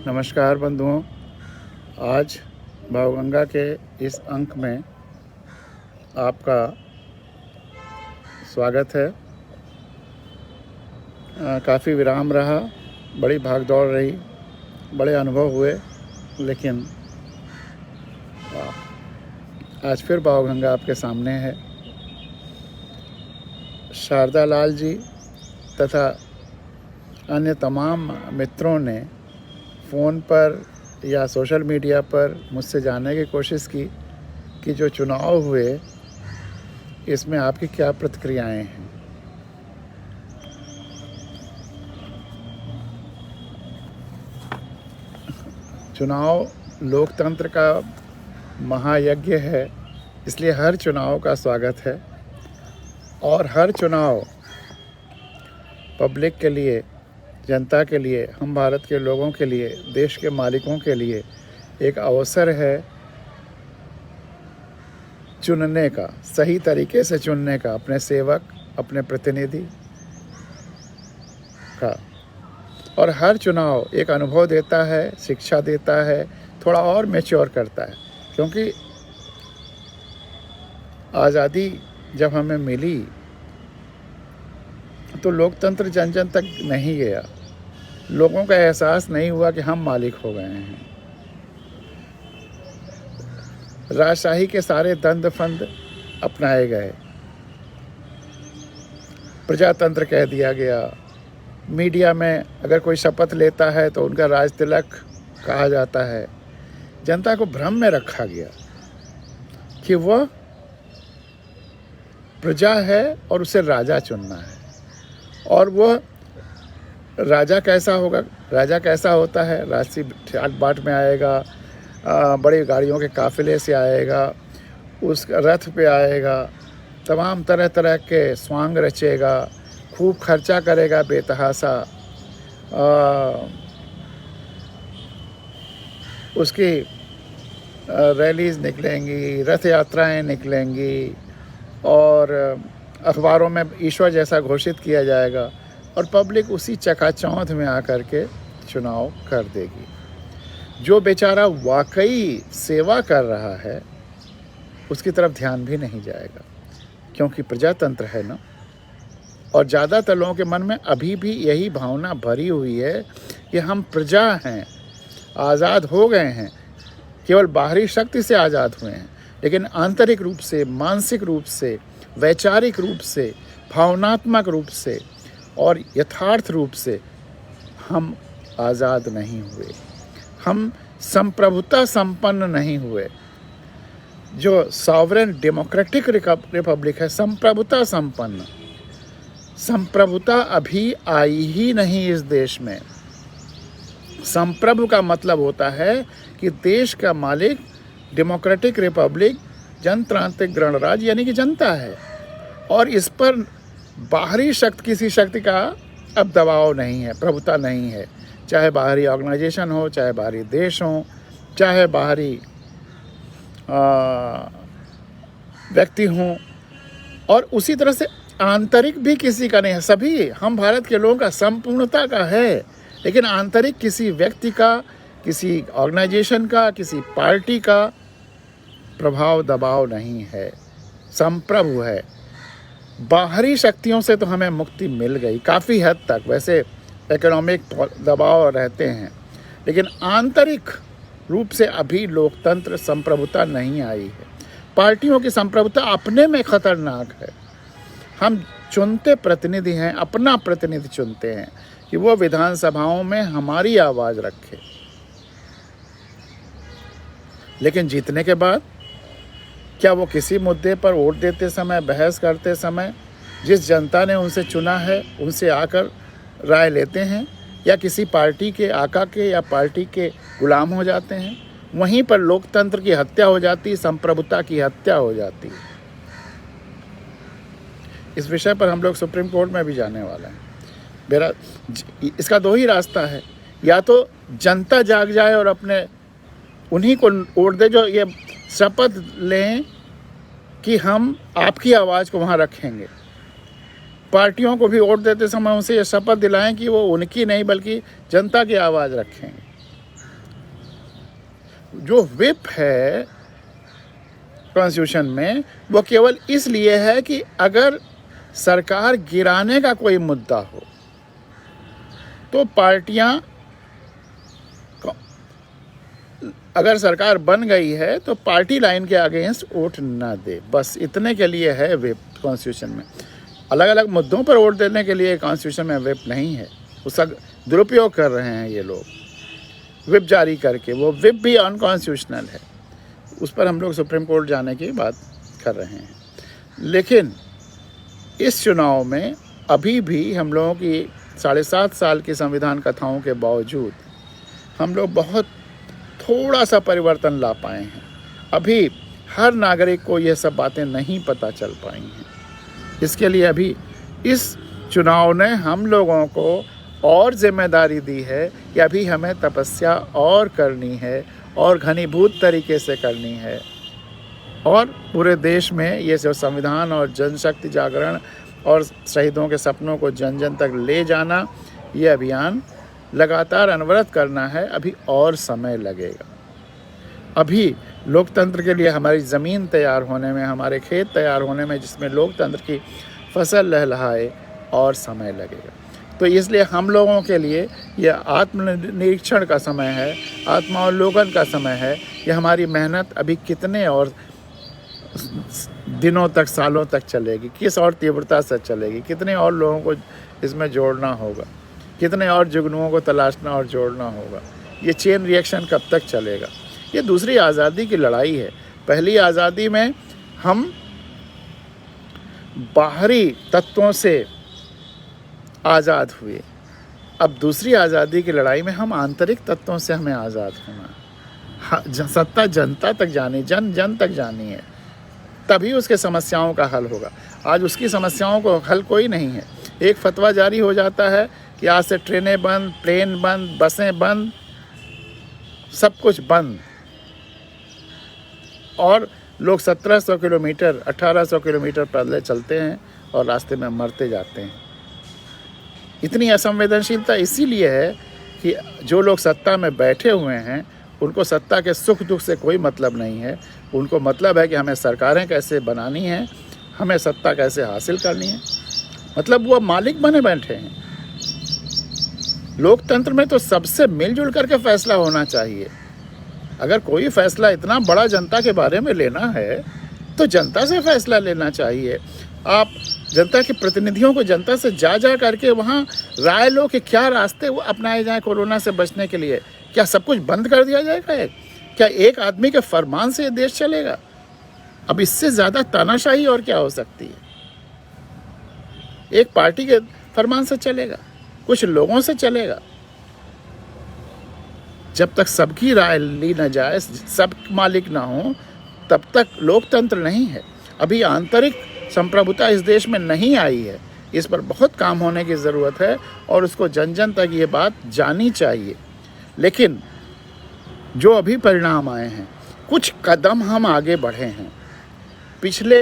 नमस्कार बंधुओं, आज भावगंगा के इस अंक में आपका स्वागत है। काफ़ी विराम रहा, बड़ी भागदौड़ रही, बड़े अनुभव हुए, लेकिन आज फिर भावगंगा आपके सामने है। शारदा लाल जी तथा अन्य तमाम मित्रों ने फ़ोन पर या सोशल मीडिया पर मुझसे जानने की कोशिश की कि जो चुनाव हुए इसमें आपकी क्या प्रतिक्रियाएं हैं। चुनाव लोकतंत्र का महायज्ञ है, इसलिए हर चुनाव का स्वागत है और हर चुनाव पब्लिक के लिए, जनता के लिए, हम भारत के लोगों के लिए, देश के मालिकों के लिए एक अवसर है चुनने का, सही तरीके से चुनने का, अपने सेवक, अपने प्रतिनिधि का। और हर चुनाव एक अनुभव देता है, शिक्षा देता है, थोड़ा और मैच्योर करता है, क्योंकि आज़ादी जब हमें मिली तो लोकतंत्र जन जन तक नहीं गया, लोगों का एहसास नहीं हुआ कि हम मालिक हो गए हैं। राजशाही के सारे दंड फंद अपनाए गए, प्रजातंत्र कह दिया गया। मीडिया में अगर कोई शपथ लेता है तो उनका राज तिलक कहा जाता है। जनता को भ्रम में रखा गया कि वह प्रजा है और उसे राजा चुनना है। और वह राजा कैसा होगा, राजा कैसा होता है, राजसी ठाट बाट में आएगा, बड़ी गाड़ियों के काफिले से आएगा, उस रथ पे आएगा, तमाम तरह तरह के स्वांग रचेगा, खूब खर्चा करेगा बेतहासा, उसकी रैलीज निकलेंगी, रथ यात्राएं निकलेंगी और अखबारों में ईश्वर जैसा घोषित किया जाएगा और पब्लिक उसी चकाचौंध में आकर के चुनाव कर देगी। जो बेचारा वाकई सेवा कर रहा है उसकी तरफ ध्यान भी नहीं जाएगा, क्योंकि प्रजातंत्र है ना। और ज़्यादातर लोगों के मन में अभी भी यही भावना भरी हुई है कि हम प्रजा हैं, आज़ाद हो गए हैं, केवल बाहरी शक्ति से आज़ाद हुए हैं, लेकिन आंतरिक रूप से, मानसिक रूप से, वैचारिक रूप से, भावनात्मक रूप से और यथार्थ रूप से हम आज़ाद नहीं हुए, हम संप्रभुता संपन्न नहीं हुए। जो सॉवरेन डेमोक्रेटिक रिपब्लिक है, संप्रभुता संपन्न, संप्रभुता अभी आई ही नहीं इस देश में। संप्रभु का मतलब होता है कि देश का मालिक डेमोक्रेटिक रिपब्लिक, जनतांत्रिक गणराज्य यानी कि जनता है, और इस पर बाहरी शक्ति, किसी शक्ति का अब दबाव नहीं है, प्रभुता नहीं है। चाहे बाहरी ऑर्गेनाइजेशन हो, चाहे बाहरी देश हो, चाहे बाहरी व्यक्ति हों, और उसी तरह से आंतरिक भी किसी का नहीं है। सभी हम भारत के लोगों का संपूर्णता का है, लेकिन आंतरिक किसी व्यक्ति का, किसी ऑर्गेनाइजेशन का, किसी पार्टी का प्रभाव दबाव नहीं है, संप्रभु है। बाहरी शक्तियों से तो हमें मुक्ति मिल गई काफ़ी हद तक, वैसे इकोनॉमिक दबाव रहते हैं, लेकिन आंतरिक रूप से अभी लोकतंत्र संप्रभुता नहीं आई है। पार्टियों की संप्रभुता अपने में खतरनाक है। हम चुनते प्रतिनिधि हैं, अपना प्रतिनिधि चुनते हैं कि वो विधानसभाओं में हमारी आवाज़ रखे, लेकिन जीतने के बाद क्या वो किसी मुद्दे पर वोट देते समय, बहस करते समय जिस जनता ने उनसे चुना है उनसे आकर राय लेते हैं, या किसी पार्टी के आका के या पार्टी के गुलाम हो जाते हैं? वहीं पर लोकतंत्र की हत्या हो जाती, संप्रभुता की हत्या हो जाती है। इस विषय पर हम लोग सुप्रीम कोर्ट में भी जाने वाले हैं। इसका दो ही रास्ता है, या तो जनता जाग जाए और अपने उन्हीं को वोट दे जो ये शपथ लें कि हम आपकी आवाज़ को वहाँ रखेंगे। पार्टियों को भी वोट देते समय उनसे ये शपथ दिलाएं कि वो उनकी नहीं बल्कि जनता की आवाज़ रखेंगे। जो विप है कॉन्स्टिट्यूशन में, वो केवल इसलिए है कि अगर सरकार गिराने का कोई मुद्दा हो तो पार्टियां, अगर सरकार बन गई है तो पार्टी लाइन के अगेंस्ट वोट ना दे, बस इतने के लिए है विप कॉन्स्टिट्यूशन में। अलग अलग मुद्दों पर वोट देने के लिए कॉन्स्टिट्यूशन में विप नहीं है। उसका दुरुपयोग कर रहे हैं ये लोग विप जारी करके। वो विप भी अनकॉन्स्टिट्यूशनल है, उस पर हम लोग सुप्रीम कोर्ट जाने की बात कर रहे हैं। लेकिन इस चुनाव में अभी भी हम लोगों की 7.5 साल की संविधान कथाओं के बावजूद हम लोग बहुत थोड़ा सा परिवर्तन ला पाए हैं। अभी हर नागरिक को ये सब बातें नहीं पता चल पाई हैं। इसके लिए अभी इस चुनाव ने हम लोगों को और जिम्मेदारी दी है कि अभी हमें तपस्या और करनी है और घनीभूत तरीके से करनी है, और पूरे देश में ये जो संविधान और जनशक्ति जागरण और शहीदों के सपनों को जन जन तक ले जाना, ये अभियान लगातार अनवरत करना है। अभी और समय लगेगा। अभी लोकतंत्र के लिए हमारी ज़मीन तैयार होने में, हमारे खेत तैयार होने में, जिसमें लोकतंत्र की फसल लहलहाए, और समय लगेगा। तो इसलिए हम लोगों के लिए यह आत्मनिरीक्षण का समय है, आत्मावलोकन का समय है कि हमारी मेहनत अभी कितने और दिनों तक, सालों तक चलेगी, किस और तीव्रता से चलेगी, कितने और लोगों को इसमें जोड़ना होगा, कितने और जुगनुओं को तलाशना और जोड़ना होगा। ये चेन रिएक्शन कब तक चलेगा? ये दूसरी आज़ादी की लड़ाई है। पहली आज़ादी में हम बाहरी तत्वों से आज़ाद हुए, अब दूसरी आज़ादी की लड़ाई में हम आंतरिक तत्वों से हमें आज़ाद होना। सत्ता जनता तक जानी, जन जन तक जानी है, तभी उसके समस्याओं का हल होगा। आज उसकी समस्याओं को हल कोई नहीं है। एक फतवा जारी हो जाता है कि आज से ट्रेनें बंद, प्लेन बंद, बसें बंद, सब कुछ बंद, और लोग 1700 किलोमीटर, 1800 किलोमीटर पैदल चलते हैं और रास्ते में मरते जाते हैं। इतनी असंवेदनशीलता इसीलिए है कि जो लोग सत्ता में बैठे हुए हैं उनको सत्ता के सुख दुख से कोई मतलब नहीं है। उनको मतलब है कि हमें सरकारें कैसे बनानी हैं, हमें सत्ता कैसे हासिल करनी है। मतलब वो मालिक बने बैठे हैं। लोकतंत्र में तो सबसे मिलजुल करके फैसला होना चाहिए। अगर कोई फैसला इतना बड़ा जनता के बारे में लेना है तो जनता से फैसला लेना चाहिए। आप जनता के प्रतिनिधियों को जनता से जा करके वहाँ राय लो कि क्या रास्ते वो अपनाए जाएं कोरोना से बचने के लिए। क्या सब कुछ बंद कर दिया जाएगा? क्या एक आदमी के फरमान से ये देश चलेगा? अब इससे ज़्यादा तानाशाही और क्या हो सकती है? एक पार्टी के फरमान से चलेगा, कुछ लोगों से चलेगा। जब तक सबकी राय ली न जाए, सब मालिक ना हो, तब तक लोकतंत्र नहीं है। अभी आंतरिक संप्रभुता इस देश में नहीं आई है। इस पर बहुत काम होने की ज़रूरत है और उसको जन जन तक ये बात जानी चाहिए। लेकिन जो अभी परिणाम आए हैं, कुछ कदम हम आगे बढ़े हैं। पिछले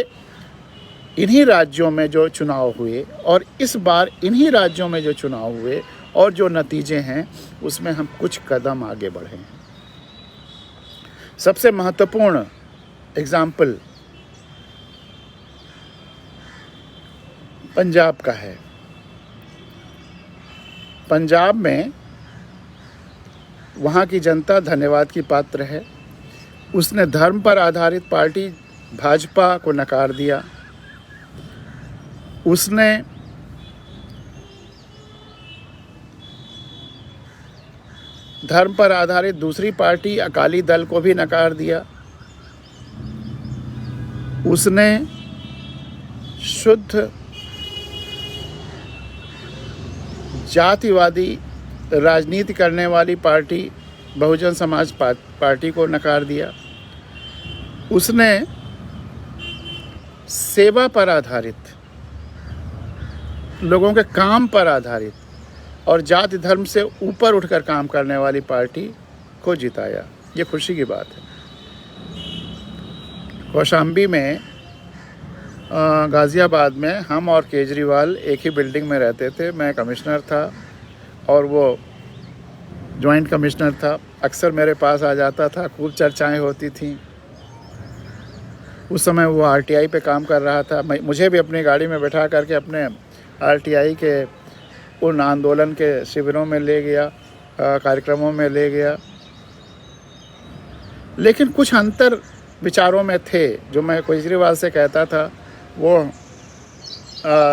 इन्हीं राज्यों में जो चुनाव हुए और इस बार इन्हीं राज्यों में जो चुनाव हुए और जो नतीजे हैं, उसमें हम कुछ कदम आगे बढ़े हैं। सबसे महत्वपूर्ण एग्जाम्पल पंजाब का है। पंजाब में वहाँ की जनता धन्यवाद की पात्र है। उसने धर्म पर आधारित पार्टी भाजपा को नकार दिया। उसने धर्म पर आधारित दूसरी पार्टी अकाली दल को भी नकार दिया। उसने शुद्ध जातिवादी राजनीति करने वाली पार्टी बहुजन समाज पार्टी को नकार दिया। उसने सेवा पर आधारित, लोगों के काम पर आधारित और जाति धर्म से ऊपर उठकर काम करने वाली पार्टी को जिताया। ये खुशी की बात है। कौशाम्बी में, गाज़ियाबाद में हम और केजरीवाल एक ही बिल्डिंग में रहते थे। मैं कमिश्नर था और वो जॉइंट कमिश्नर था। अक्सर मेरे पास आ जाता था, खूब चर्चाएं होती थीं। उस समय वो आरटीआई पे काम कर रहा था। मुझे भी अपनी गाड़ी में बैठा करके अपने आरटीआई के उन आंदोलन के शिविरों में ले गया, कार्यक्रमों में ले गया। लेकिन कुछ अंतर विचारों में थे जो मैं केजरीवाल से कहता था, वो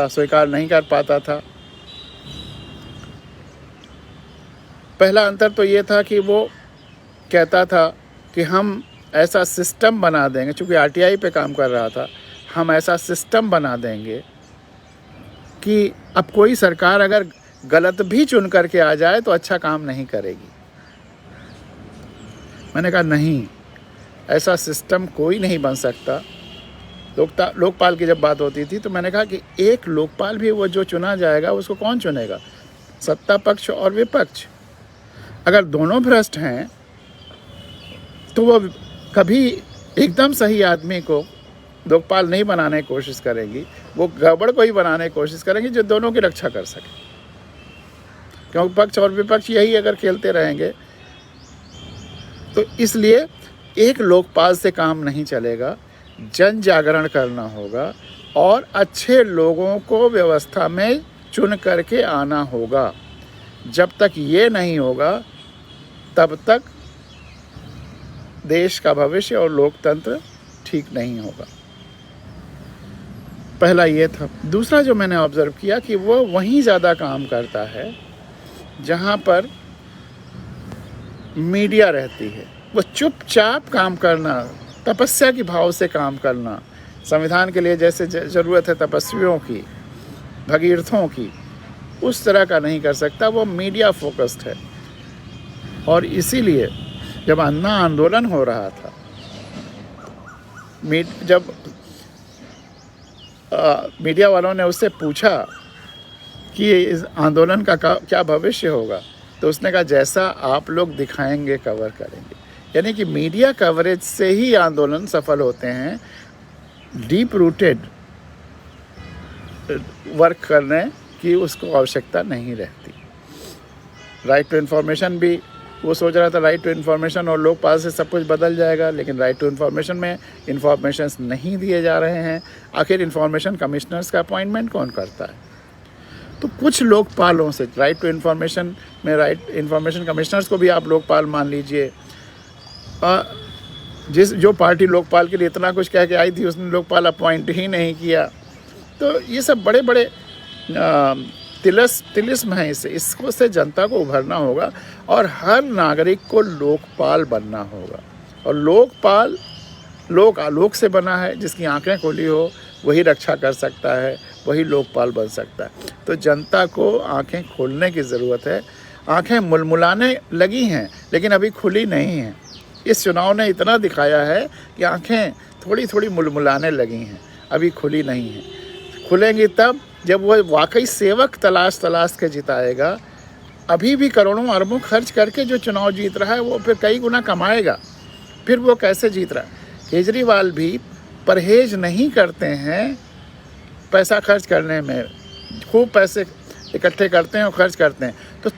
स्वीकार नहीं कर पाता था। पहला अंतर तो ये था कि वो कहता था कि हम ऐसा सिस्टम बना देंगे, चूँकि आरटीआई पे काम कर रहा था, हम ऐसा सिस्टम बना देंगे कि अब कोई सरकार अगर गलत भी चुन करके आ जाए तो अच्छा काम नहीं करेगी। मैंने कहा नहीं, ऐसा सिस्टम कोई नहीं बन सकता। लोकपाल की जब बात होती थी तो मैंने कहा कि एक लोकपाल भी वो जो चुना जाएगा उसको कौन चुनेगा? सत्ता पक्ष और विपक्ष। अगर दोनों भ्रष्ट हैं तो वो कभी एकदम सही आदमी को लोकपाल नहीं बनाने की कोशिश करेंगी, वो गड़बड़ को ही बनाने की कोशिश करेंगी जो दोनों की रक्षा कर सके। क्योंकि पक्ष और विपक्ष यही अगर खेलते रहेंगे तो इसलिए एक लोकपाल से काम नहीं चलेगा, जन जागरण करना होगा और अच्छे लोगों को व्यवस्था में चुन करके आना होगा। जब तक ये नहीं होगा तब तक देश का भविष्य और लोकतंत्र ठीक नहीं होगा। पहला ये था। दूसरा जो मैंने ऑब्ज़र्व किया कि वो वहीं ज़्यादा काम करता है जहाँ पर मीडिया रहती है। वो चुपचाप काम करना, तपस्या की भाव से काम करना, संविधान के लिए जैसे ज़रूरत है तपस्वियों की, भगीरथों की, उस तरह का नहीं कर सकता। वो मीडिया फोकस्ड है। और इसीलिए जब अन्ना आंदोलन हो रहा था, जब मीडिया वालों ने उससे पूछा कि इस आंदोलन का क्या भविष्य होगा, तो उसने कहा जैसा आप लोग दिखाएंगे कवर करेंगे। यानी कि मीडिया कवरेज से ही आंदोलन सफल होते हैं। डीप रूटेड वर्क करने की उसको आवश्यकता नहीं रहती। राइट टू इन्फॉर्मेशन भी वो सोच रहा था राइट टू इन्फॉर्मेशन और लोकपाल से सब कुछ बदल जाएगा, लेकिन राइट टू इन्फॉर्मेशन में इन्फॉर्मेशंस नहीं दिए जा रहे हैं। आखिर इन्फॉर्मेशन कमिश्नर्स का अपॉइंटमेंट कौन करता है? तो कुछ लोकपालों से राइट टू इन्फॉर्मेशन में राइट इन्फॉर्मेशन कमिश्नर्स को भी आप लोकपाल मान लीजिए। जो पार्टी लोकपाल के लिए इतना कुछ कह के आई थी उसने लोकपाल अपॉइंट ही नहीं किया। तो ये सब बड़े बड़े तिलिस्म है। इसको से जनता को उभरना होगा और हर नागरिक को लोकपाल बनना होगा। और लोकपाल लोक आलोक से बना है, जिसकी आंखें खुली हो वही रक्षा कर सकता है, वही लोकपाल बन सकता है। तो जनता को आंखें खोलने की ज़रूरत है। आंखें मुलमुलाने लगी हैं लेकिन अभी खुली नहीं हैं। इस चुनाव ने इतना दिखाया है कि आंखें थोड़ी थोड़ी मुलमुलाने लगी हैं, अभी खुली नहीं हैं। खुलेंगी तब जब वो वाकई सेवक तलाश के जिताएगा। अभी भी करोड़ों अरबों खर्च करके जो चुनाव जीत रहा है वो फिर कई गुना कमाएगा। फिर वो कैसे जीत रहा है? केजरीवाल भी परहेज नहीं करते हैं पैसा खर्च करने में, खूब पैसे इकट्ठे करते हैं और खर्च करते हैं। तो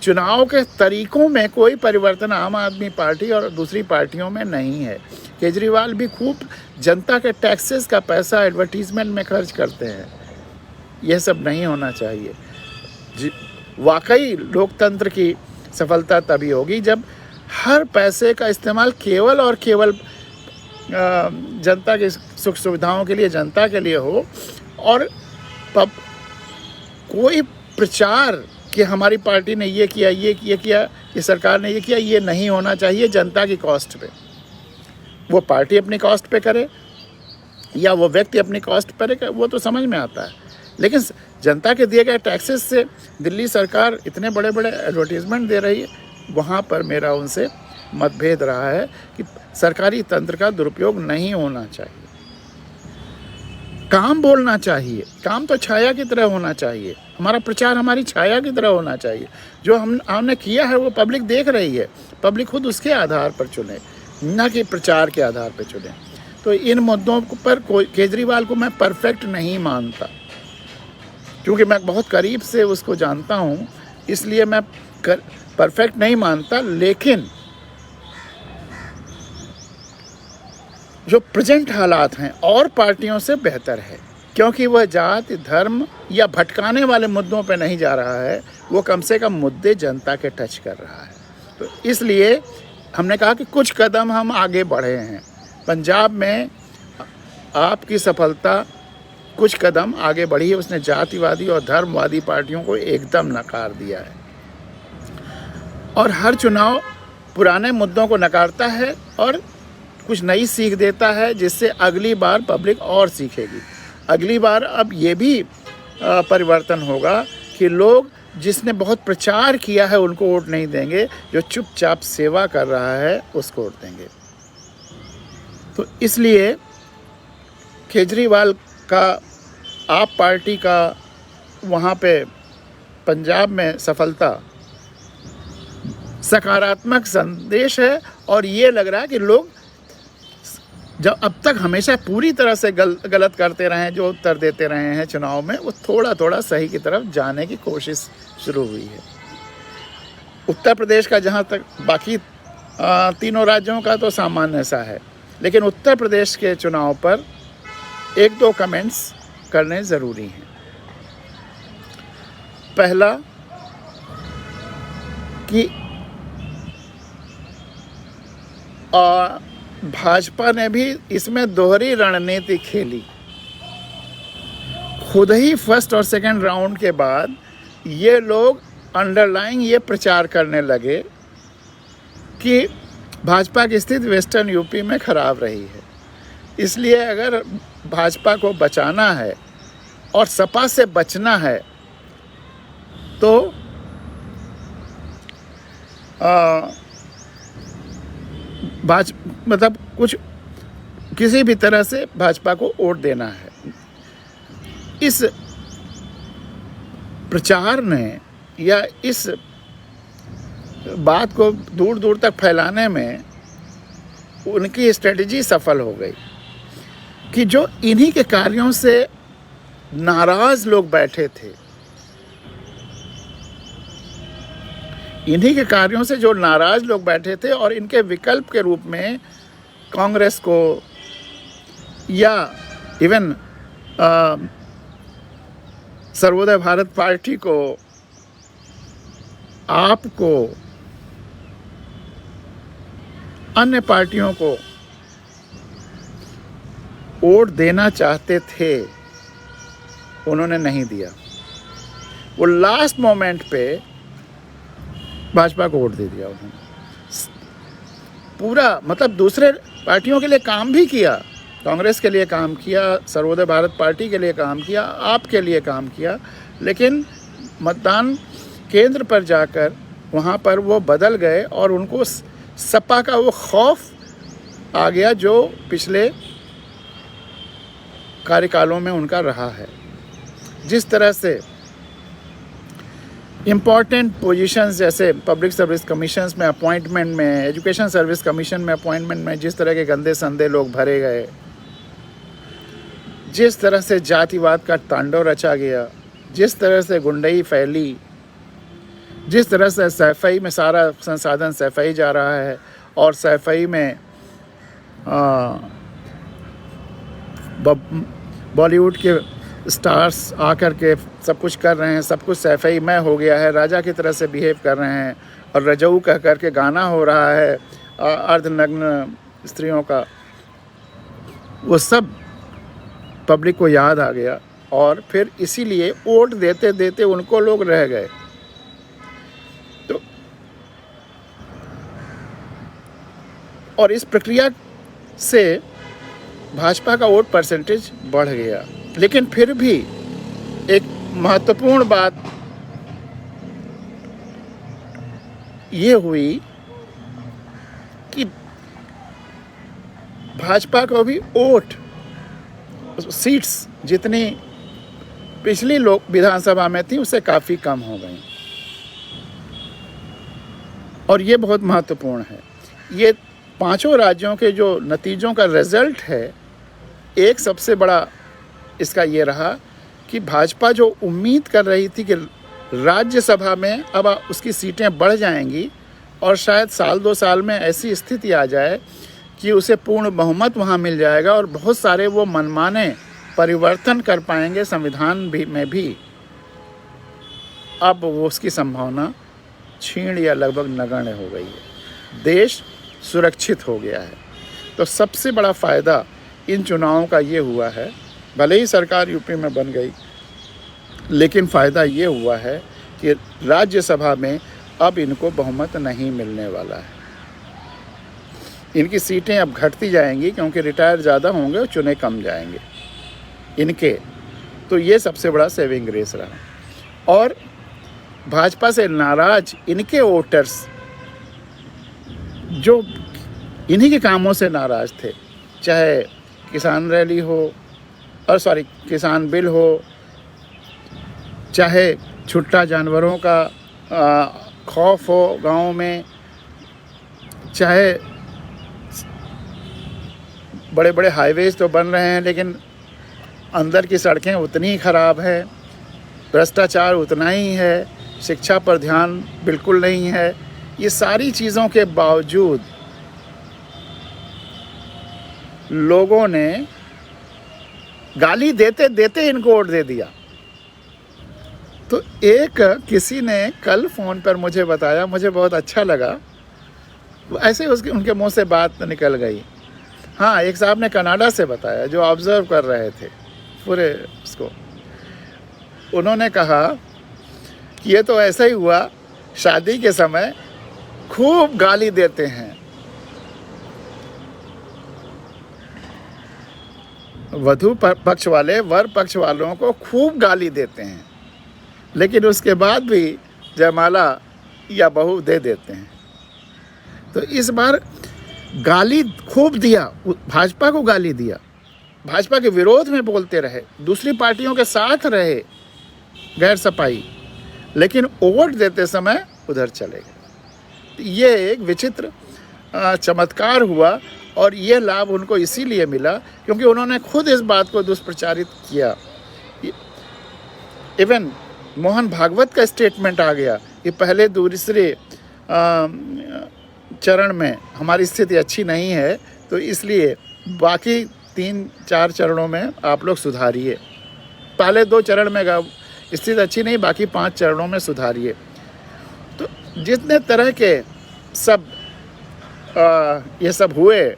चुनाव के तरीक़ों में कोई परिवर्तन आम आदमी पार्टी और दूसरी पार्टियों में नहीं है। केजरीवाल भी खूब जनता के टैक्सेस का पैसा एडवर्टीज़मेंट में खर्च करते हैं। यह सब नहीं होना चाहिए। वाकई लोकतंत्र की सफलता तभी होगी जब हर पैसे का इस्तेमाल केवल और केवल जनता के सुख सुविधाओं के लिए, जनता के लिए हो। और कोई प्रचार कि हमारी पार्टी ने ये किया, ये सरकार ने ये किया, ये नहीं होना चाहिए जनता की कॉस्ट पे। वो पार्टी अपनी कॉस्ट पे करे या वो व्यक्ति अपनी कॉस्ट पर करे, वो तो समझ में आता है। लेकिन जनता के दिए गए टैक्सेस से दिल्ली सरकार इतने बड़े बड़े एडवर्टीज़मेंट दे रही है, वहाँ पर मेरा उनसे मतभेद रहा है कि सरकारी तंत्र का दुरुपयोग नहीं होना चाहिए। काम बोलना चाहिए, काम तो छाया की तरह होना चाहिए। हमारा प्रचार हमारी छाया की तरह होना चाहिए। जो हमने किया है वो पब्लिक देख रही है, पब्लिक खुद उसके आधार पर चुने, न कि प्रचार के आधार पर चुने। तो इन मुद्दों पर केजरीवाल को मैं परफेक्ट नहीं मानता, क्योंकि मैं बहुत करीब से उसको जानता हूँ, इसलिए मैं परफेक्ट नहीं मानता। लेकिन जो प्रेजेंट हालात हैं और पार्टियों से बेहतर है, क्योंकि वह जाति, धर्म या भटकाने वाले मुद्दों पे नहीं जा रहा है, वो कम से कम मुद्दे जनता के टच कर रहा है। तो इसलिए हमने कहा कि कुछ कदम हम आगे बढ़े हैं। पंजाब में आपकी सफलता कुछ कदम आगे बढ़ी है, उसने जातिवादी और धर्मवादी पार्टियों को एकदम नकार दिया है और हर चुनाव पुराने मुद्दों को नकारता है और कुछ नई सीख देता है, जिससे अगली बार पब्लिक और सीखेगी। अगली बार अब ये भी परिवर्तन होगा कि लोग जिसने बहुत प्रचार किया है उनको वोट नहीं देंगे, जो चुपचाप सेवा कर रहा है उसको वोट देंगे। तो इसलिए केजरीवाल का, आप पार्टी का वहाँ पे पंजाब में सफलता सकारात्मक संदेश है और ये लग रहा है कि लोग जब अब तक हमेशा पूरी तरह से गलत करते रहे हैं, जो उत्तर देते रहे हैं चुनाव में, वो थोड़ा थोड़ा सही की तरफ जाने की कोशिश शुरू हुई है। उत्तर प्रदेश का जहाँ तक, बाकी तीनों राज्यों का तो सामान्य सा है, लेकिन उत्तर प्रदेश के चुनाव पर एक दो कमेंट्स करने ज़रूरी हैं। पहला कि भाजपा ने भी इसमें दोहरी रणनीति खेली। खुद ही फर्स्ट और सेकंड राउंड के बाद ये लोग अंडरलाइन ये प्रचार करने लगे कि भाजपा की स्थिति वेस्टर्न यूपी में खराब रही है, इसलिए अगर भाजपा को बचाना है और सपा से बचना है तो मतलब कुछ किसी भी तरह से भाजपा को वोट देना है। इस प्रचार ने या इस बात को दूर दूर तक फैलाने में उनकी स्ट्रेटजी सफल हो गई कि जो इन्हीं के कार्यों से नाराज लोग बैठे थे, इन्हीं के कार्यों से जो नाराज लोग बैठे थे और इनके विकल्प के रूप में कांग्रेस को या इवन सर्वोदय भारत पार्टी को, आपको, अन्य पार्टियों को वोट देना चाहते थे, उन्होंने नहीं दिया। वो लास्ट मोमेंट पे भाजपा को वोट दे दिया उन्होंने। पूरा मतलब दूसरे पार्टियों के लिए काम भी किया, कांग्रेस के लिए काम किया, सर्वोदय भारत पार्टी के लिए काम किया, आपके लिए काम किया, लेकिन मतदान केंद्र पर जाकर वहाँ पर वो बदल गए और उनको सपा का वो खौफ आ गया जो पिछले कार्यकालों में उनका रहा है। जिस तरह से इम्पॉर्टेंट पोजीशंस जैसे पब्लिक सर्विस कमीशंस में अपॉइंटमेंट में, एजुकेशन सर्विस कमीशन में अपॉइंटमेंट में जिस तरह के गंदे संदे लोग भरे गए, जिस तरह से जातिवाद का तांडव रचा गया, जिस तरह से गुंडई फैली, जिस तरह से सैफई में सारा संसाधन सैफई जा रहा है और सैफई में बॉलीवुड के स्टार्स आकर के सब कुछ कर रहे हैं, सब कुछ सैफई में हो गया है, राजा की तरह से बिहेव कर रहे हैं और रजऊ कह कर के गाना हो रहा है अर्धनग्न स्त्रियों का, वो सब पब्लिक को याद आ गया और फिर इसीलिए वोट देते देते उनको लोग रह गए। तो और इस प्रक्रिया से भाजपा का वोट परसेंटेज बढ़ गया, लेकिन फिर भी एक महत्वपूर्ण बात ये हुई कि भाजपा को भी वोट सीट्स जितनी पिछली लोक विधानसभा में थी उससे काफ़ी कम हो गई और ये बहुत महत्वपूर्ण है। ये पांचों राज्यों के जो नतीजों का रिजल्ट है, एक सबसे बड़ा इसका ये रहा कि भाजपा जो उम्मीद कर रही थी कि राज्यसभा में अब उसकी सीटें बढ़ जाएंगी और शायद साल दो साल में ऐसी स्थिति आ जाए कि उसे पूर्ण बहुमत वहाँ मिल जाएगा और बहुत सारे वो मनमाने परिवर्तन कर पाएंगे संविधान भी में भी। अब वो उसकी संभावना क्षीण या लगभग नगण्य हो गई है। देश सुरक्षित हो गया है। तो सबसे बड़ा फ़ायदा इन चुनावों का ये हुआ है, भले ही सरकार यूपी में बन गई, लेकिन फ़ायदा ये हुआ है कि राज्यसभा में अब इनको बहुमत नहीं मिलने वाला है। इनकी सीटें अब घटती जाएंगी क्योंकि रिटायर ज़्यादा होंगे और चुने कम जाएंगे इनके। तो ये सबसे बड़ा सेविंग ग्रेस रहा। और भाजपा से नाराज इनके वोटर्स जो इन्हीं के कामों से नाराज थे, चाहे किसान रैली हो और किसान बिल हो, चाहे छुट्टा जानवरों का खौफ हो गाँव में, चाहे बड़े बड़े हाईवेज तो बन रहे हैं लेकिन अंदर की सड़कें उतनी ही ख़राब है, भ्रष्टाचार उतना ही है, शिक्षा पर ध्यान बिल्कुल नहीं है। ये सारी चीज़ों के बावजूद लोगों ने गाली देते देते इनको वोट दे दिया। तो एक किसी ने कल फ़ोन पर मुझे बताया, मुझे बहुत अच्छा लगा, ऐसे उनके मुंह से बात निकल गई। हाँ, एक साहब ने कनाडा से बताया जो ऑब्ज़र्व कर रहे थे पूरे उसको। उन्होंने कहा कि ये तो ऐसा ही हुआ, शादी के समय खूब गाली देते हैं, वधू पक्ष वाले वर पक्ष वालों को खूब गाली देते हैं, लेकिन उसके बाद भी जयमाला या बहू दे देते हैं। तो इस बार गाली खूब दिया, भाजपा को गाली दिया, भाजपा के विरोध में बोलते रहे, दूसरी पार्टियों के साथ रहे गैर सफाई, लेकिन वोट देते समय उधर चले गए। ये एक विचित्र चमत्कार हुआ और ये लाभ उनको इसीलिए मिला क्योंकि उन्होंने खुद इस बात को दुष्प्रचारित किया। इवन मोहन भागवत का स्टेटमेंट आ गया कि पहले दूसरे चरण में हमारी स्थिति अच्छी नहीं है, तो इसलिए बाकी 3-4 चरणों में आप लोग सुधारिए। पहले 2 चरण में स्थिति अच्छी नहीं, बाकी 5 चरणों में सुधारिए। तो जितने तरह के सब ये सब हुए,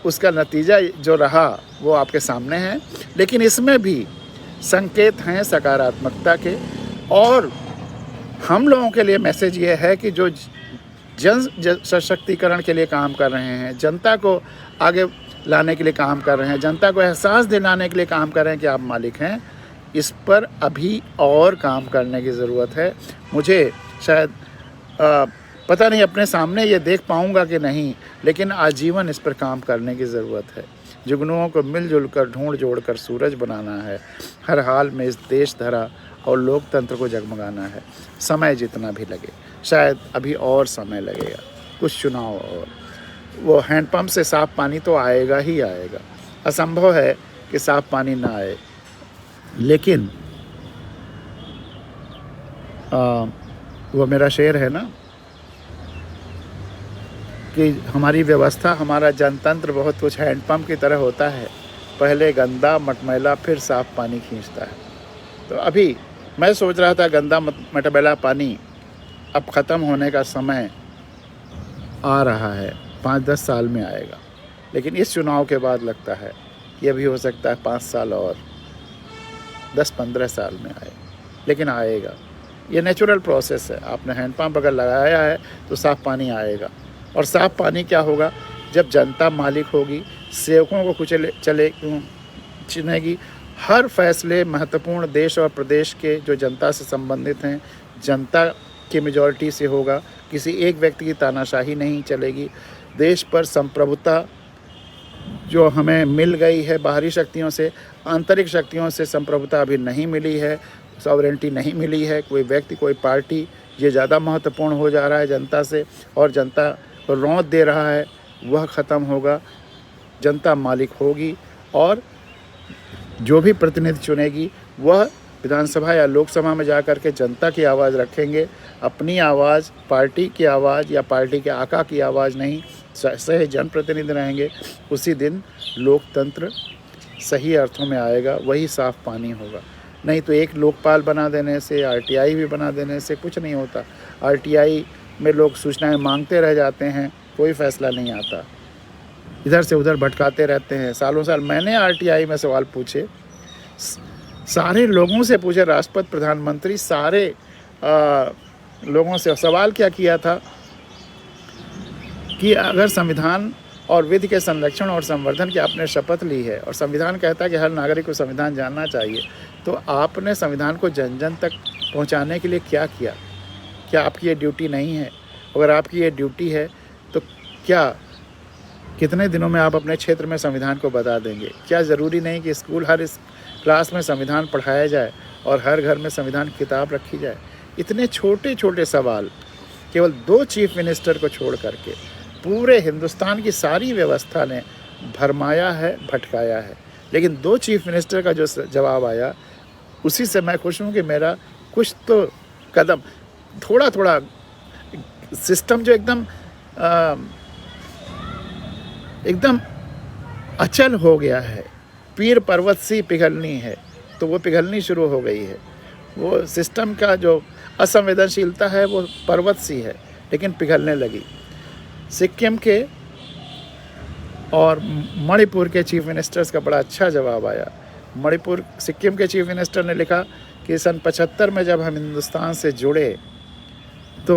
उसका नतीजा जो रहा वो आपके सामने है। लेकिन इसमें भी संकेत हैं सकारात्मकता के, और हम लोगों के लिए मैसेज ये है कि जो जन सशक्तिकरण के लिए काम कर रहे हैं, जनता को आगे लाने के लिए काम कर रहे हैं, जनता को एहसास दिलाने के लिए काम कर रहे हैं कि आप मालिक हैं, इस पर अभी और काम करने की ज़रूरत है। मुझे शायद पता नहीं अपने सामने ये देख पाऊँगा कि नहीं, लेकिन आजीवन इस पर काम करने की ज़रूरत है। जुगनुओं को मिलजुल कर ढूंढ जोड़ कर सूरज बनाना है, हर हाल में इस देश धरा और लोकतंत्र को जगमगाना है। समय जितना भी लगे, शायद अभी और समय लगेगा, कुछ चुनाव और। वो हैंडपम्प से साफ़ पानी तो आएगा ही आएगा, असंभव है कि साफ़ पानी ना आए। लेकिन वो मेरा शेर है ना कि हमारी व्यवस्था, हमारा जनतंत्र बहुत कुछ हैंडपम्प की तरह होता है, पहले गंदा मटमैला फिर साफ़ पानी खींचता है। तो अभी मैं सोच रहा था गंदा मटमैला पानी अब ख़त्म होने का समय आ रहा है, 5-10 साल में आएगा, लेकिन इस चुनाव के बाद लगता है कि अभी हो सकता है 5 साल और 10-15 साल में आए, लेकिन आएगा। ये नेचुरल प्रोसेस है। आपने हैंडपम्प अगर लगाया है तो साफ़ पानी आएगा। और साफ़ पानी क्या होगा? जब जनता मालिक होगी, सेवकों को कुछ चुनेगी, हर फैसले महत्वपूर्ण देश और प्रदेश के जो जनता से संबंधित हैं, जनता की मेजॉरिटी से होगा। किसी एक व्यक्ति की तानाशाही नहीं चलेगी। देश पर संप्रभुता जो हमें मिल गई है बाहरी शक्तियों से, आंतरिक शक्तियों से संप्रभुता अभी नहीं मिली है, सॉवरेंटी नहीं मिली है। कोई व्यक्ति, कोई पार्टी, ये ज़्यादा महत्वपूर्ण हो जा रहा है जनता से, और जनता को रौंद दे रहा है, वह ख़त्म होगा। जनता मालिक होगी और जो भी प्रतिनिधि चुनेगी वह विधानसभा या लोकसभा में जा कर के जनता की आवाज़ रखेंगे, अपनी आवाज़, पार्टी की आवाज़ या पार्टी के आका की आवाज़ नहीं, सही जनप्रतिनिधि रहेंगे, उसी दिन लोकतंत्र सही अर्थों में आएगा, वही साफ पानी होगा। नहीं तो एक लोकपाल बना देने से, आरटीआई भी बना देने से कुछ नहीं होता। आरटीआई में लोग सूचनाएं मांगते रह जाते हैं, कोई फैसला नहीं आता, इधर से उधर भटकाते रहते हैं सालों साल। मैंने आरटीआई में सवाल पूछे, सारे लोगों से पूछे, राष्ट्रपति, प्रधानमंत्री, सारे लोगों से सवाल क्या किया था कि अगर संविधान और विधि के संरक्षण और संवर्धन की आपने शपथ ली है और संविधान कहता है कि हर नागरिक को संविधान जानना चाहिए, तो आपने संविधान को जन जन तक पहुंचाने के लिए क्या किया? क्या आपकी ये ड्यूटी नहीं है? अगर आपकी ये ड्यूटी है तो क्या कितने दिनों में आप अपने क्षेत्र में संविधान को बता देंगे? क्या ज़रूरी नहीं कि स्कूल हर इस क्लास में संविधान पढ़ाया जाए और हर घर में संविधान की किताब रखी जाए? इतने छोटे छोटे सवाल केवल 2 चीफ मिनिस्टर को छोड़ करके पूरे हिंदुस्तान की सारी व्यवस्था ने भरमाया है, भटकाया है। लेकिन 2 चीफ मिनिस्टर का जो जवाब आया, उसी से मैं खुश हूँ कि मेरा कुछ तो कदम, थोड़ा थोड़ा सिस्टम जो एकदम अचल हो गया है, पीर पर्वत सी पिघलनी है, तो वो पिघलनी शुरू हो गई है। वो सिस्टम का जो असंवेदनशीलता है वो पर्वत सी है, लेकिन पिघलने लगी। सिक्किम के और मणिपुर के चीफ मिनिस्टर्स का बड़ा अच्छा जवाब आया। सिक्किम के चीफ मिनिस्टर ने लिखा कि सन 75 में जब हम हिंदुस्तान से जुड़े तो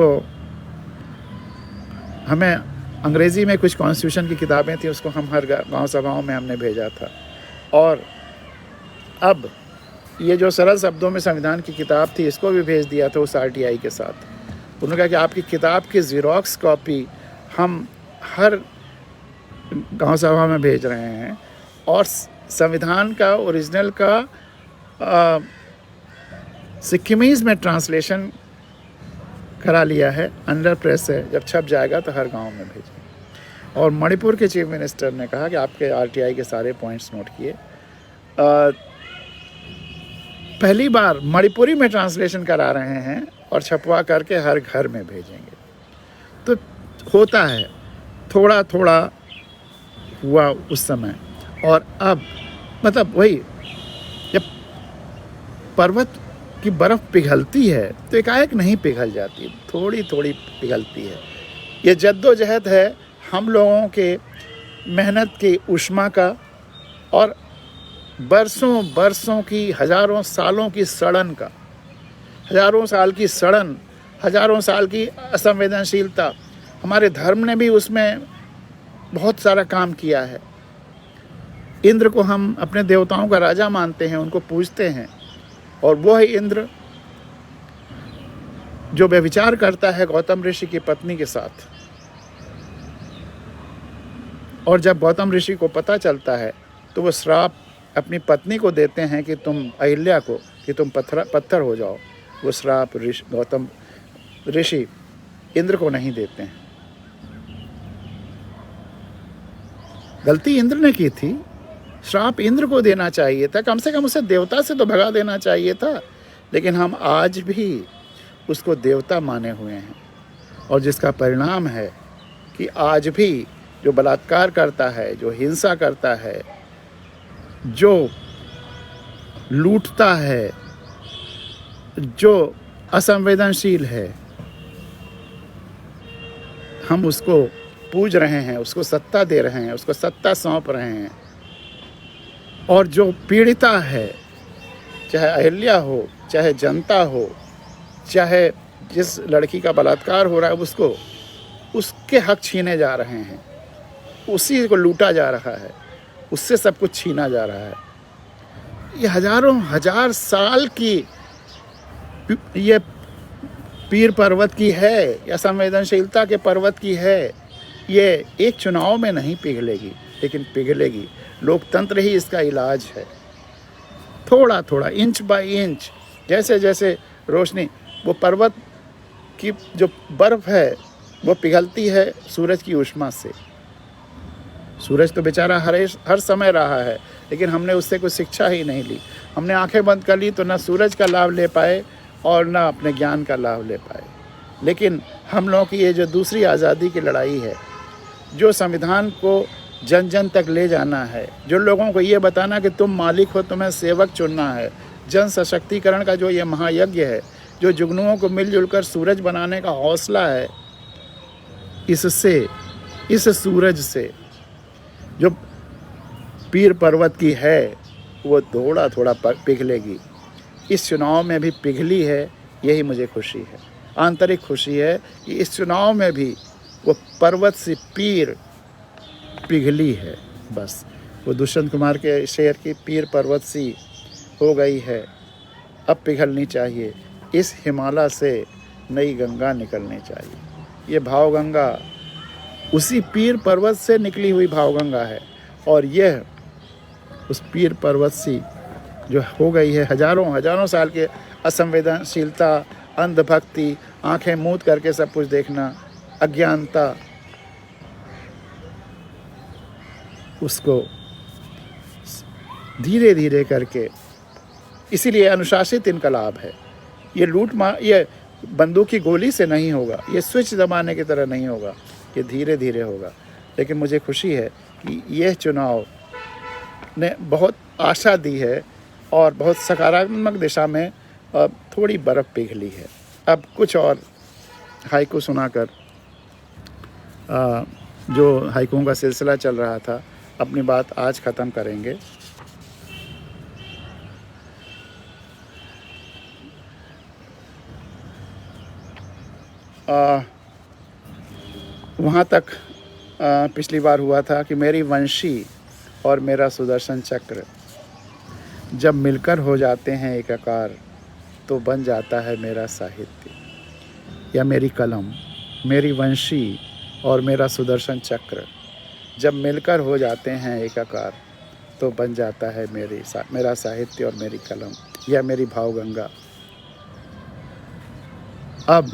हमें अंग्रेज़ी में कुछ कॉन्स्टिट्यूशन की किताबें थी, उसको हम हर गांव सभाओं में हमने भेजा था। और अब ये जो सरल शब्दों में संविधान की किताब थी, इसको भी भेज दिया था उस आरटीआई के साथ। उन्होंने कहा कि आपकी किताब की ज़ेरॉक्स कॉपी हम हर गांव सभा में भेज रहे हैं और संविधान का ओरिजिनल का सिक्किमीज़ में ट्रांसलेशन करा लिया है, अंडर प्रेस है, जब छप जाएगा तो हर गांव में भेजें। और मणिपुर के चीफ मिनिस्टर ने कहा कि आपके आरटीआई के सारे पॉइंट्स नोट किए, पहली बार मणिपुरी में ट्रांसलेशन करा रहे हैं और छपवा करके हर घर में भेजेंगे। तो होता है, थोड़ा थोड़ा हुआ उस समय। और अब मतलब वही, जब पर्वत की बर्फ़ पिघलती है तो एकाएक नहीं पिघल जाती, थोड़ी थोड़ी पिघलती है। ये जद्दोजहद है हम लोगों के मेहनत की ऊष्मा का और बरसों बरसों की, हज़ारों सालों की सड़न का, हज़ारों साल की सड़न, हज़ारों साल की असंवेदनशीलता। हमारे धर्म ने भी उसमें बहुत सारा काम किया है। इंद्र को हम अपने देवताओं का राजा मानते हैं, उनको पूजते हैं, और वो है इंद्र जो व्यभिचार करता है गौतम ऋषि की पत्नी के साथ। और जब गौतम ऋषि को पता चलता है तो वो श्राप अपनी पत्नी को देते हैं कि तुम अहिल्या को, कि तुम पत्थर हो जाओ। वो श्राप गौतम ऋषि इंद्र को नहीं देते हैं। गलती इंद्र ने की थी, श्राप इंद्र को देना चाहिए था, कम से कम उसे देवता से तो भगा देना चाहिए था। लेकिन हम आज भी उसको देवता माने हुए हैं, और जिसका परिणाम है कि आज भी जो बलात्कार करता है, जो हिंसा करता है, जो लूटता है, जो असंवेदनशील है, हम उसको पूज रहे हैं, उसको सत्ता दे रहे हैं, उसको सत्ता सौंप रहे हैं। और जो पीड़िता है, चाहे अहिल्या हो, चाहे जनता हो, चाहे जिस लड़की का बलात्कार हो रहा है उसके हक छीने जा रहे हैं, उसी को लूटा जा रहा है, उससे सब कुछ छीना जा रहा है। ये हज़ारों हजार साल की ये पीर पर्वत की है या संवेदनशीलता के पर्वत की है। ये एक चुनाव में नहीं पिघलेगी, लेकिन पिघलेगी। लोकतंत्र ही इसका इलाज है। थोड़ा थोड़ा, इंच बाय इंच, जैसे जैसे रोशनी, वो पर्वत की जो बर्फ़ है वो पिघलती है सूरज की ऊष्मा से। सूरज तो बेचारा हर समय रहा है, लेकिन हमने उससे कोई शिक्षा ही नहीं ली। हमने आंखें बंद कर ली तो ना सूरज का लाभ ले पाए और ना अपने ज्ञान का लाभ ले पाए। लेकिन हम लोगों की ये जो दूसरी आज़ादी की लड़ाई है, जो संविधान को जन जन तक ले जाना है, जो लोगों को ये बताना कि तुम मालिक हो, तुम्हें सेवक चुनना है, जन सशक्तिकरण का जो ये महायज्ञ है, जो जुगनुओं को मिलजुल कर सूरज बनाने का हौसला है, इससे, इस सूरज से जो पीर पर्वत की है वो थोड़ा थोड़ा पिघलेगी। इस चुनाव में भी पिघली है, यही मुझे खुशी है, आंतरिक खुशी है कि इस चुनाव में भी वो पर्वत से पीर पिघली है। बस वो दुष्यंत कुमार के शेर की पीर पर्वत सी हो गई है, अब पिघलनी चाहिए। इस हिमालय से नई गंगा निकलनी चाहिए। ये भावगंगा उसी पीर पर्वत से निकली हुई भावगंगा है, और यह उस पीर पर्वत सी जो हो गई है, हजारों हजारों साल के असंवेदनशीलता, अंधभक्ति, आंखें मूंद करके सब कुछ देखना, अज्ञानता, उसको धीरे धीरे करके, इसीलिए अनुशासित इनकलाब है। ये ये बंदूक की गोली से नहीं होगा, ये स्विच दबाने की तरह नहीं होगा, ये धीरे धीरे होगा। लेकिन मुझे खुशी है कि यह चुनाव ने बहुत आशा दी है और बहुत सकारात्मक दिशा में थोड़ी बर्फ़ पिघली है। अब कुछ और हाइकू सुनाकर जो हाइकुओं का सिलसिला चल रहा था, अपनी बात आज ख़त्म करेंगे। वहाँ तक पिछली बार हुआ था कि मेरी वंशी और मेरा सुदर्शन चक्र जब मिलकर हो जाते हैं एकाकार, तो बन जाता है मेरा साहित्य या मेरी कलम। मेरी वंशी और मेरा सुदर्शन चक्र जब मिलकर हो जाते हैं एकाकार, तो बन जाता है मेरा साहित्य और मेरी कलम या मेरी भावगंगा। अब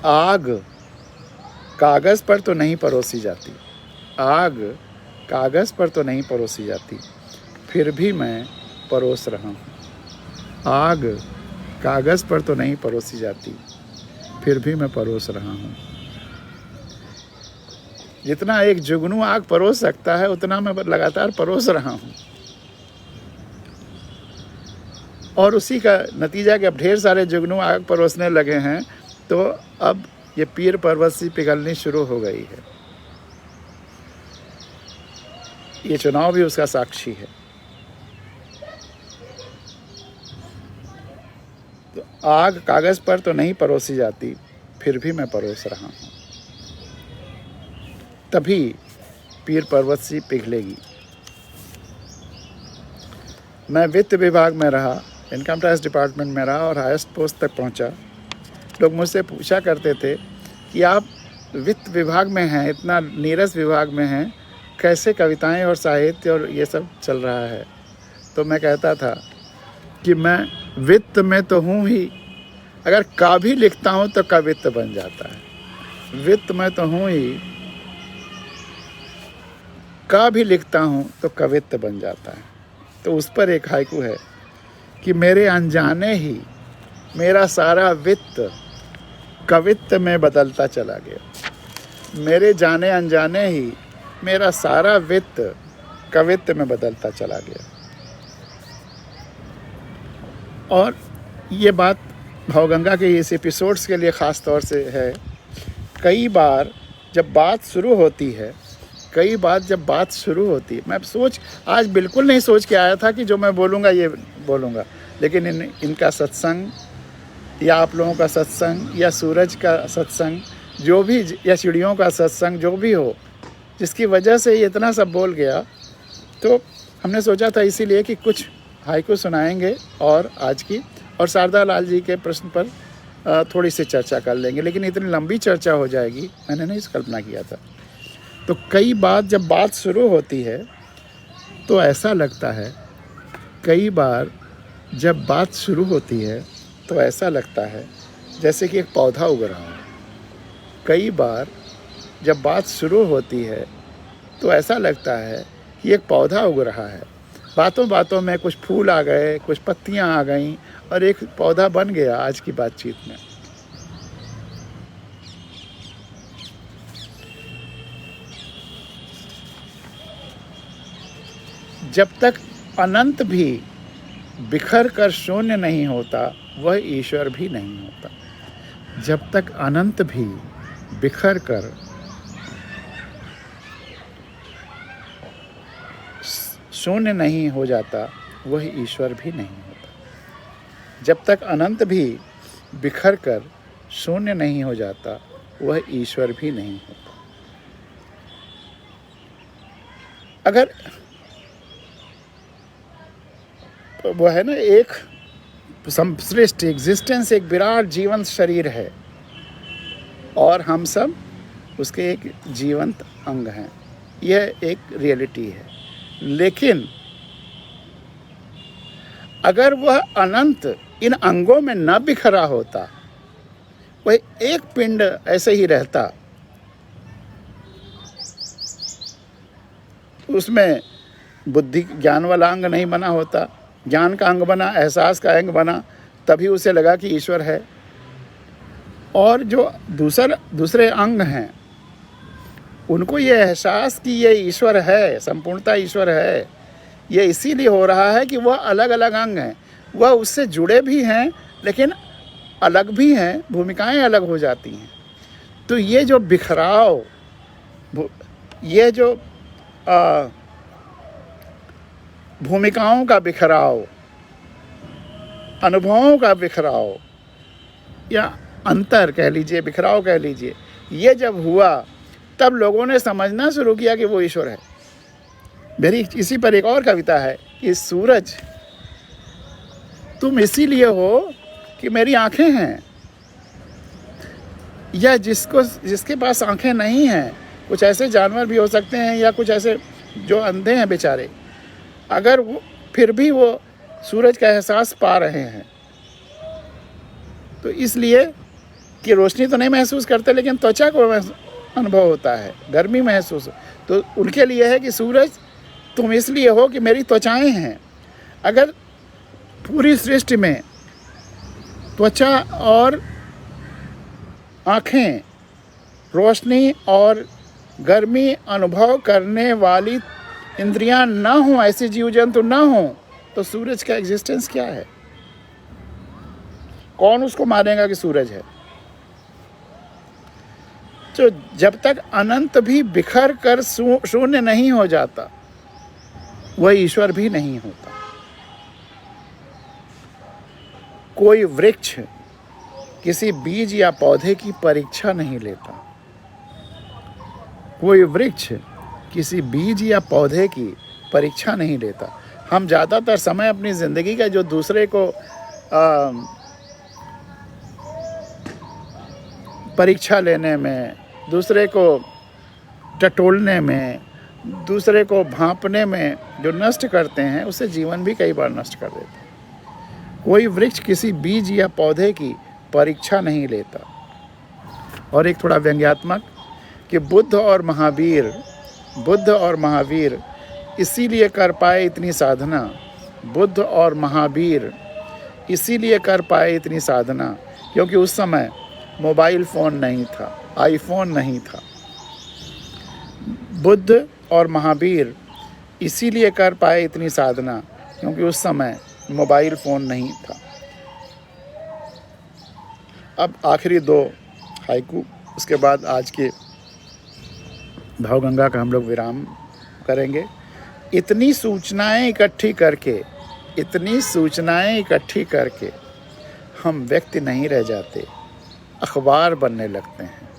आग कागज़ पर तो नहीं परोसी जाती, आग कागज़ पर तो नहीं परोसी जाती, फिर भी मैं परोस रहा हूँ। आग कागज़ पर तो नहीं परोसी जाती, फिर भी मैं परोस रहा हूँ। जितना एक जुगनू आग परोस सकता है, उतना मैं लगातार परोस रहा हूँ। और उसी का नतीजा कि अब ढेर सारे जुगनू आग परोसने लगे हैं, तो अब ये पीर पर्वत सी पिघलनी शुरू हो गई है। ये चुनाव भी उसका साक्षी है। तो आग कागज़ पर तो नहीं परोसी जाती, फिर भी मैं परोस रहा हूँ। तभी पीर पर्वत सी पिघलेगी। मैं वित्त विभाग में रहा, इनकम टैक्स डिपार्टमेंट में रहा और हाईएस्ट पोस्ट तक पहुँचा। लोग मुझसे पूछा करते थे कि आप वित्त विभाग में हैं, इतना नीरस विभाग में हैं, कैसे कविताएं और साहित्य और ये सब चल रहा है। तो मैं कहता था कि मैं वित्त में तो हूँ ही, अगर का भी लिखता हूँ तो कवित्त बन जाता है। वित्त में तो हूँ ही, का भी लिखता हूँ तो कवित्त बन जाता है। तो उस पर एक हाइकू है कि मेरे अनजाने ही मेरा सारा वित्त कवित्त में बदलता चला गया। मेरे जाने अनजाने ही मेरा सारा वित्त कवित्त में बदलता चला गया। और ये बात भावगंगा के इस एपिसोड्स के लिए ख़ास तौर से है। कई बार जब बात शुरू होती है, मैं आज बिल्कुल नहीं सोच के आया था कि जो मैं बोलूँगा ये बोलूँगा, लेकिन इनका सत्संग या आप लोगों का सत्संग या सूरज का सत्संग जो भी, या चिड़ियों का सत्संग जो भी हो, जिसकी वजह से ये इतना सब बोल गया, तो हमने सोचा था इसीलिए कि कुछ हाइकू सुनाएंगे और आज की और शारदा लाल जी के प्रश्न पर थोड़ी सी चर्चा कर लेंगे। लेकिन इतनी लंबी चर्चा हो जाएगी, मैंने नहीं कल्पना किया था। तो कई बार जब बात शुरू होती है तो ऐसा लगता है, कई बार जब बात शुरू होती है तो ऐसा लगता है जैसे कि एक पौधा उग रहा है। कई बार जब बात शुरू होती है तो ऐसा लगता है कि एक पौधा उग रहा है। बातों बातों में कुछ फूल आ गए, कुछ पत्तियां आ गईं और एक पौधा बन गया आज की बातचीत में। जब तक अनंत भी बिखर कर शून्य नहीं होता, वह ईश्वर भी नहीं होता। जब तक अनंत भी बिखर कर शून्य नहीं हो जाता, वह ईश्वर भी नहीं होता। जब तक अनंत भी बिखर कर शून्य नहीं हो जाता, वह ईश्वर भी नहीं होता। अगर वो है ना, एक संश्लिष्ट एग्जिस्टेंस, एक विराट जीवंत शरीर है और हम सब उसके एक जीवंत अंग हैं, यह एक रियलिटी है। लेकिन अगर वह अनंत इन अंगों में न बिखरा होता, वह एक पिंड ऐसे ही रहता, उसमें बुद्धि ज्ञान वाला अंग नहीं बना होता, ज्ञान का अंग बना, एहसास का अंग बना, तभी उसे लगा कि ईश्वर है। और जो दूसरे अंग हैं, उनको ये एहसास कि ये ईश्वर है, संपूर्णता ईश्वर है, ये इसीलिए हो रहा है कि वह अलग अलग अंग हैं, वह उससे जुड़े भी हैं लेकिन अलग भी हैं, भूमिकाएं अलग हो जाती हैं। तो ये जो बिखराव, ये जो भूमिकाओं का बिखराव, अनुभवों का बिखराव या अंतर कह लीजिए, बिखराव कह लीजिए, ये जब हुआ तब लोगों ने समझना शुरू किया कि वो ईश्वर है। मेरी इसी पर एक और कविता है कि सूरज तुम इसीलिए हो कि मेरी आंखें हैं, या जिसके पास आंखें नहीं हैं, कुछ ऐसे जानवर भी हो सकते हैं या कुछ ऐसे जो अंधे हैं बेचारे, अगर वो फिर भी वो सूरज का एहसास पा रहे हैं, तो इसलिए कि रोशनी तो नहीं महसूस करते लेकिन त्वचा को अनुभव होता है, गर्मी महसूस, तो उनके लिए है कि सूरज तुम इसलिए हो कि मेरी त्वचाएं हैं। अगर पूरी सृष्टि में त्वचा और आँखें रोशनी और गर्मी अनुभव करने वाली इंद्रियां ना हो, ऐसे जीव जंतु ना हो, तो सूरज का एग्जिस्टेंस क्या है? कौन उसको मानेगा कि सूरज है? तो जब तक अनंत भी बिखर कर शून्य नहीं हो जाता, वह ईश्वर भी नहीं होता। कोई वृक्ष किसी बीज या पौधे की परीक्षा नहीं लेता। कोई वृक्ष किसी बीज या पौधे की परीक्षा नहीं लेता। हम ज़्यादातर समय अपनी ज़िंदगी का जो दूसरे को परीक्षा लेने में, दूसरे को टटोलने में, दूसरे को भांपने में जो नष्ट करते हैं, उससे जीवन भी कई बार नष्ट कर देते हैं। कोई वृक्ष किसी बीज या पौधे की परीक्षा नहीं लेता। और एक थोड़ा व्यंग्यात्मक कि बुद्ध और महावीर इसीलिए कर पाए इतनी साधना, बुद्ध और महावीर इसीलिए कर पाए इतनी साधना क्योंकि उस समय मोबाइल फ़ोन नहीं था, आईफोन नहीं था। बुद्ध और महावीर इसीलिए कर पाए इतनी साधना क्योंकि उस समय मोबाइल फ़ोन नहीं था। अब आखिरी दो हाइकू, उसके बाद आज के भावगंगा का हम लोग विराम करेंगे। इतनी सूचनाएं इकट्ठी करके हम व्यक्ति नहीं रह जाते, अखबार बनने लगते हैं।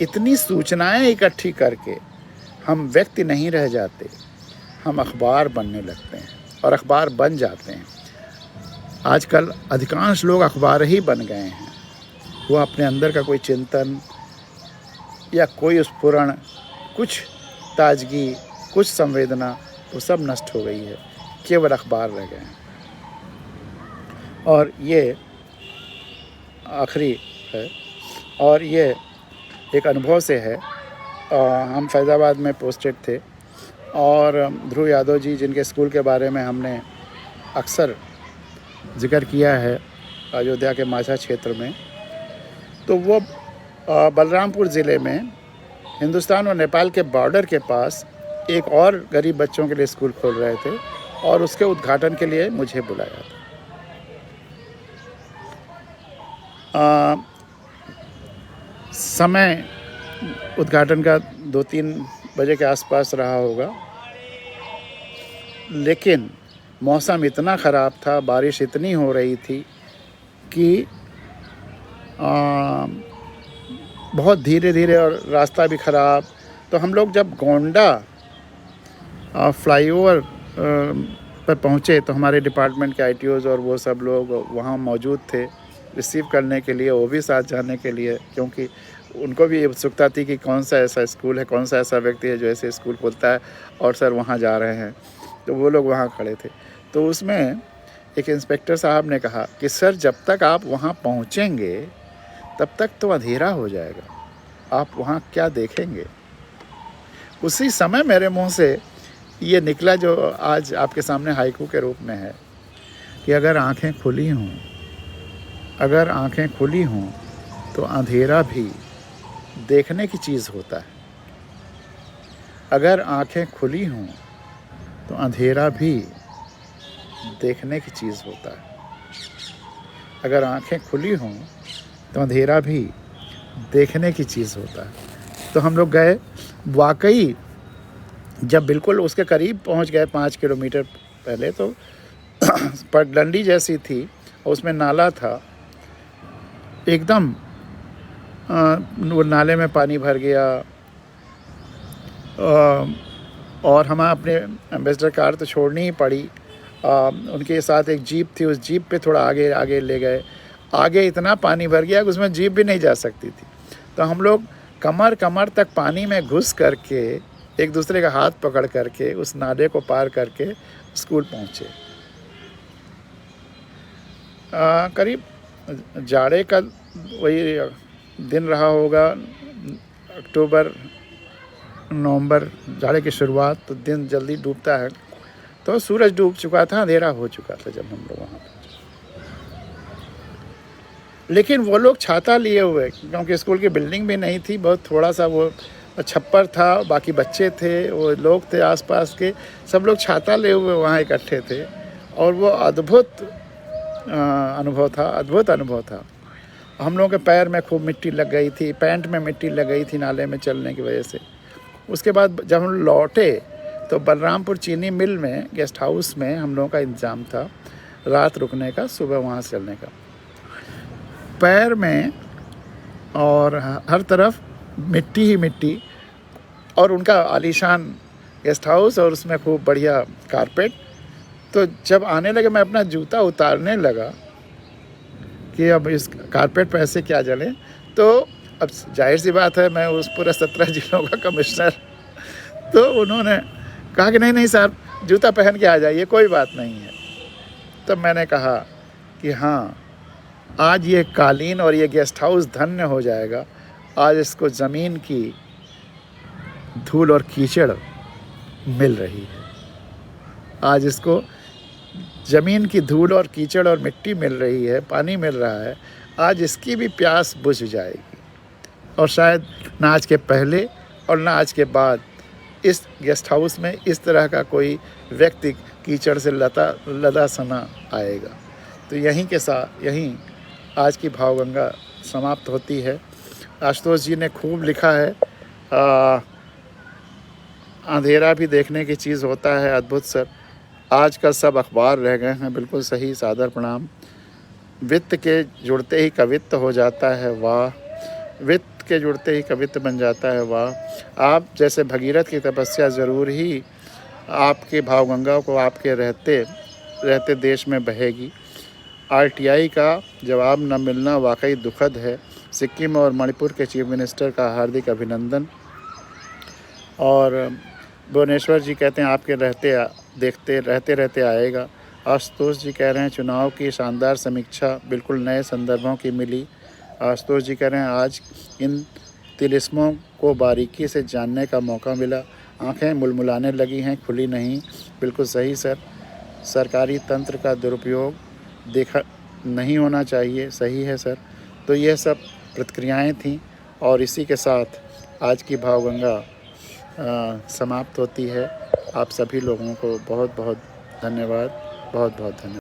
इतनी सूचनाएं इकट्ठी करके हम व्यक्ति नहीं रह जाते, हम अखबार बनने लगते हैं और अखबार बन जाते हैं। आजकल अधिकांश लोग अखबार ही बन गए हैं। वो अपने अंदर का कोई चिंतन या कोई स्फुरण, कुछ ताजगी, कुछ संवेदना, वो सब नष्ट हो गई है, केवल अखबार रह गए हैं। और ये आखिरी है, और ये एक अनुभव से है। हम फैज़ाबाद में पोस्टेड थे और ध्रुव यादव जी जिनके स्कूल के बारे में हमने अक्सर जिक्र किया है अयोध्या के माझा क्षेत्र में, तो वो बलरामपुर ज़िले में हिंदुस्तान और नेपाल के बॉर्डर के पास एक और गरीब बच्चों के लिए स्कूल खोल रहे थे और उसके उद्घाटन के लिए मुझे बुलाया था। समय उद्घाटन का 2-3 बजे के आसपास रहा होगा, लेकिन मौसम इतना ख़राब था, बारिश इतनी हो रही थी कि बहुत धीरे धीरे और रास्ता भी ख़राब। तो हम लोग जब गोंडा फ्लाईओवर पर पहुँचे तो हमारे डिपार्टमेंट के आईटीओज़ और वो सब लोग वहाँ मौजूद थे रिसीव करने के लिए, वो भी साथ जाने के लिए, क्योंकि उनको भी उत्सुकता थी कि कौन सा ऐसा स्कूल है, कौन सा ऐसा व्यक्ति है जो ऐसे स्कूल खोलता है और सर वहाँ जा रहे हैं। तो वो लोग वहाँ खड़े थे। तो उसमें एक इंस्पेक्टर साहब ने कहा कि सर जब तक आप वहाँ पहुँचेंगे तब तक तो अंधेरा हो जाएगा, आप वहाँ क्या देखेंगे। उसी समय मेरे मुंह से ये निकला जो आज आपके सामने हाइकू के रूप में है कि अगर आंखें खुली हों, अगर आंखें खुली हों तो अंधेरा भी देखने की चीज़ होता है। अगर आंखें खुली हों तो अंधेरा भी देखने की चीज़ होता है। अगर आंखें खुली हों तो अंधेरा भी देखने की चीज़ होता है। तो हम लोग गए, वाकई जब बिल्कुल उसके करीब पहुंच गए 5 किलोमीटर पहले, तो पगडंडी जैसी थी और उसमें नाला था एकदम। वो नाले में पानी भर गया और हमें अपने एम्बेसडर कार तो छोड़नी ही पड़ी। उनके साथ एक जीप थी, उस जीप पे थोड़ा आगे आगे ले गए। आगे इतना पानी भर गया कि उसमें जीप भी नहीं जा सकती थी। तो हम लोग कमर कमर तक पानी में घुस करके एक दूसरे का हाथ पकड़ करके उस नाले को पार करके स्कूल पहुँचे। करीब जाड़े का वही दिन रहा होगा, अक्टूबर नवंबर, जाड़े की शुरुआत। तो दिन जल्दी डूबता है, तो सूरज डूब चुका था, अंधेरा हो चुका था जब हम लोग वहाँ पहुँचे। लेकिन वो लोग छाता लिए हुए, क्योंकि स्कूल की बिल्डिंग भी नहीं थी, बहुत थोड़ा सा वो छप्पर था, बाकी बच्चे थे, वो लोग थे आसपास के, सब लोग छाता लिए हुए वहाँ इकट्ठे थे। और वो अद्भुत अनुभव था, अद्भुत अनुभव था। हम लोगों के पैर में खूब मिट्टी लग गई थी, पैंट में मिट्टी लग गई थी नाले में चलने की वजह से। उसके बाद जब हम लौटे तो बलरामपुर चीनी मिल में गेस्ट हाउस में हम लोगों का इंतज़ाम था रात रुकने का, सुबह वहाँ से चलने का। पैर में और हर तरफ मिट्टी ही मिट्टी, और उनका आलीशान गेस्ट हाउस और उसमें खूब बढ़िया कारपेट। तो जब आने लगे, मैं अपना जूता उतारने लगा कि अब इस कारपेट पर ऐसे क्या जले। तो अब जाहिर सी बात है, मैं उस पूरे 17 जिलों का कमिश्नर, तो उन्होंने कहा कि नहीं नहीं साहब, जूता पहन के आ जाइए, कोई बात नहीं है। तब मैंने कहा कि हाँ, आज ये कालीन और ये गेस्ट हाउस धन्य हो जाएगा। आज इसको ज़मीन की धूल और कीचड़ मिल रही है, आज इसको ज़मीन की धूल और कीचड़ और मिट्टी मिल रही है, पानी मिल रहा है। आज इसकी भी प्यास बुझ जाएगी। और शायद ना आज के पहले और ना आज के बाद इस गेस्ट हाउस में इस तरह का कोई व्यक्ति कीचड़ से लदा सना आएगा। तो यहीं आज की भावगंगा समाप्त होती है। आशुतोष जी ने खूब लिखा है, अंधेरा भी देखने की चीज़ होता है। अद्भुत सर, आज का सब अखबार रह गए हैं। बिल्कुल सही, सादर प्रणाम। वित्त के जुड़ते ही कवित्व हो जाता है, वाह। वित्त के जुड़ते ही कवित्व बन जाता है, वाह। आप जैसे भगीरथ की तपस्या ज़रूर ही आपके भावगंगा को आपके रहते देश में बहेगी। आरटीआई का जवाब न मिलना वाकई दुखद है। सिक्किम और मणिपुर के चीफ मिनिस्टर का हार्दिक अभिनंदन। और भुवनेश्वर जी कहते हैं आपके रहते रहते आएगा। आशुतोष जी कह रहे हैं चुनाव की शानदार समीक्षा बिल्कुल नए संदर्भों की मिली। आशुतोष जी कह रहे हैं आज इन तिलिस्मों को बारीकी से जानने का मौका मिला। आंखें मुलमुलाने लगी हैं, खुली नहीं। बिल्कुल सही सर, सरकारी तंत्र का दुरुपयोग देखा नहीं होना चाहिए, सही है सर। तो ये सब प्रतिक्रियाएँ थीं और इसी के साथ आज की भावगंगा समाप्त होती है। आप सभी लोगों को बहुत बहुत धन्यवाद, बहुत बहुत धन्यवाद।